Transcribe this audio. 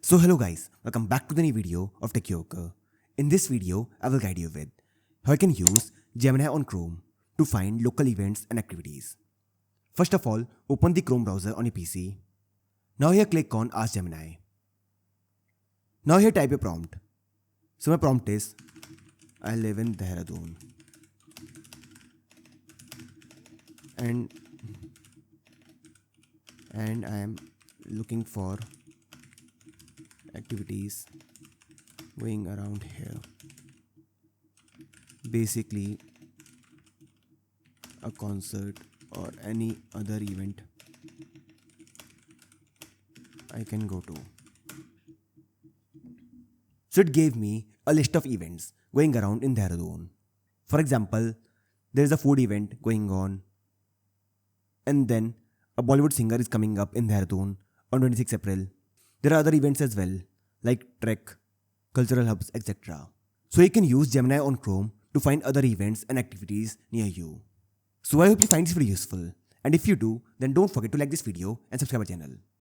So hello guys, welcome back to the new video of Techioker. In this video, I will guide you with how you can use Gemini on Chrome to find local events and activities. First of all, open the Chrome browser on your PC. Now here click on Ask Gemini. Now here type a prompt. So my prompt is, I live in Dehradun and I am looking for activities going around here. Basically, a concert or any other event I can go to. So it gave me a list of events going around in Dehradun. For example, there is a food event going on, and then a Bollywood singer is coming up in Dehradun on 26 April. There are other events as well, like trek, cultural hubs, etc. So you can use Gemini on Chrome to find other events and activities near you. So I hope you find this video useful. And if you do, then don't forget to like this video and subscribe our channel.